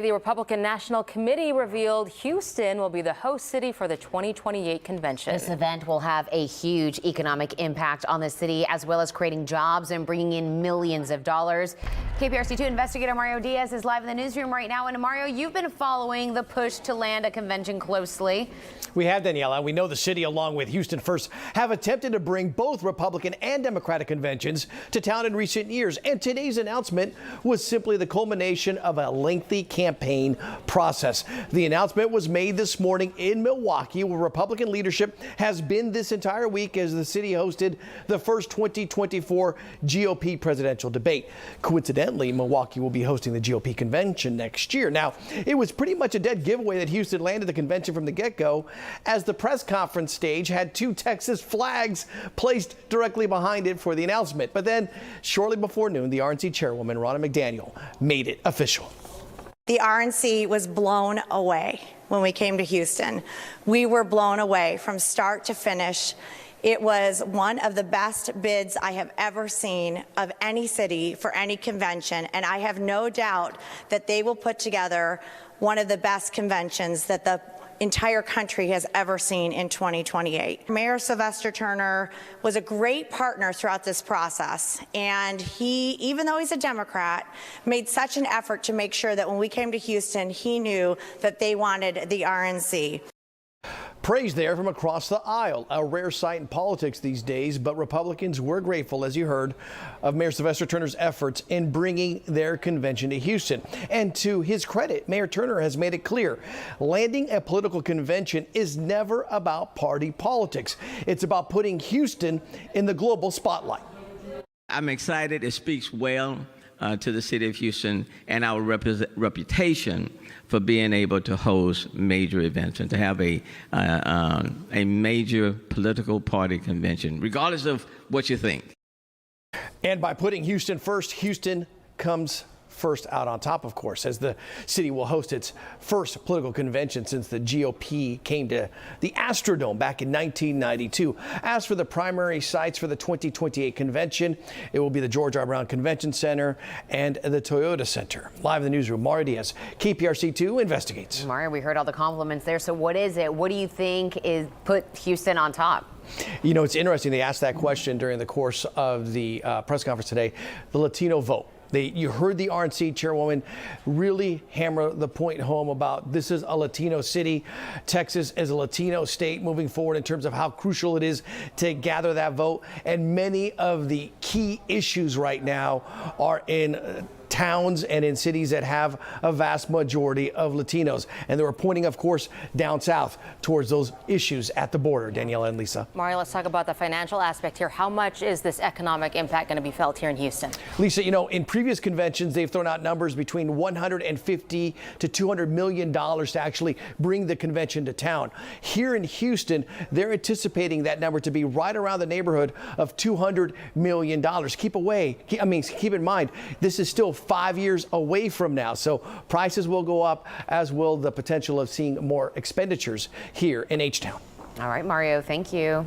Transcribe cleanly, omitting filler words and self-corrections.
The Republican National Committee revealed Houston will be the host city for the 2028 convention. This event will have a huge economic impact on the city, as well as creating jobs and bringing in millions of dollars. KPRC2 investigator Mario Diaz is live in the newsroom right now. And Mario, you've been following the push to land a convention closely. We have, Daniela. We know the city, along with Houston First, have attempted to bring both Republican and Democratic conventions to town in recent years. And today's announcement was simply the culmination of a lengthy campaign process. The announcement was made this morning in Milwaukee, where Republican leadership has been this entire week as the city hosted the first 2024 GOP presidential debate. Coincidentally, Milwaukee will be hosting the GOP convention next year. Now, it was pretty much a dead giveaway that Houston landed the convention from the get-go, as the press conference stage had two Texas flags placed directly behind it for the announcement. But then, shortly before noon, the RNC chairwoman, Ronna McDaniel, made it official. The RNC was blown away when we came to Houston. We were blown away from start to finish. It was one of the best bids I have ever seen of any city for any convention, and I have no doubt that they will put together one of the best conventions that the entire country has ever seen in 2028. Mayor Sylvester Turner was a great partner throughout this process, and he, even though he's a Democrat, made such an effort to make sure that when we came to Houston, he knew that they wanted the RNC. Praise there from across the aisle, a rare sight in politics these days, but Republicans were grateful, as you heard, of Mayor Sylvester Turner's efforts in bringing their convention to Houston. And to his credit, Mayor Turner has made it clear, landing a political convention is never about party politics. It's about putting Houston in the global spotlight. I'm excited. It speaks well to the city of Houston and our reputation for being able to host major events and to have a major political party convention, regardless of what you think. And by putting Houston first, Houston comes first out on top, of course, as the city will host its first political convention since the GOP came to the Astrodome back in 1992. As for the primary sites for the 2028 convention, it will be the George R. Brown Convention Center and the Toyota Center. Live in the newsroom, Mario Diaz, KPRC2 investigates. Mario, we heard all the compliments there. So what is it? What do you think is put Houston on top? You know, it's interesting. They asked that question during the course of the press conference today. The Latino vote. You heard the RNC chairwoman really hammer the point home about this is a Latino city. Texas is a Latino state moving forward in terms of how crucial it is to gather that vote. And many of the key issues right now are in towns and in cities that have a vast majority of Latinos. And they were pointing, of course, down south towards those issues at the border. Daniela and Lisa. Mario, let's talk about the financial aspect here. How much is this economic impact going to be felt here in Houston? Lisa, you know, in previous conventions, they've thrown out numbers between $150 to $200 million to actually bring the convention to town. Here in Houston, they're anticipating that number to be right around the neighborhood of $200 million. Keep in mind, this is still 5 years away from now. So prices will go up, as will the potential of seeing more expenditures here in H-Town. All right, Mario, thank you.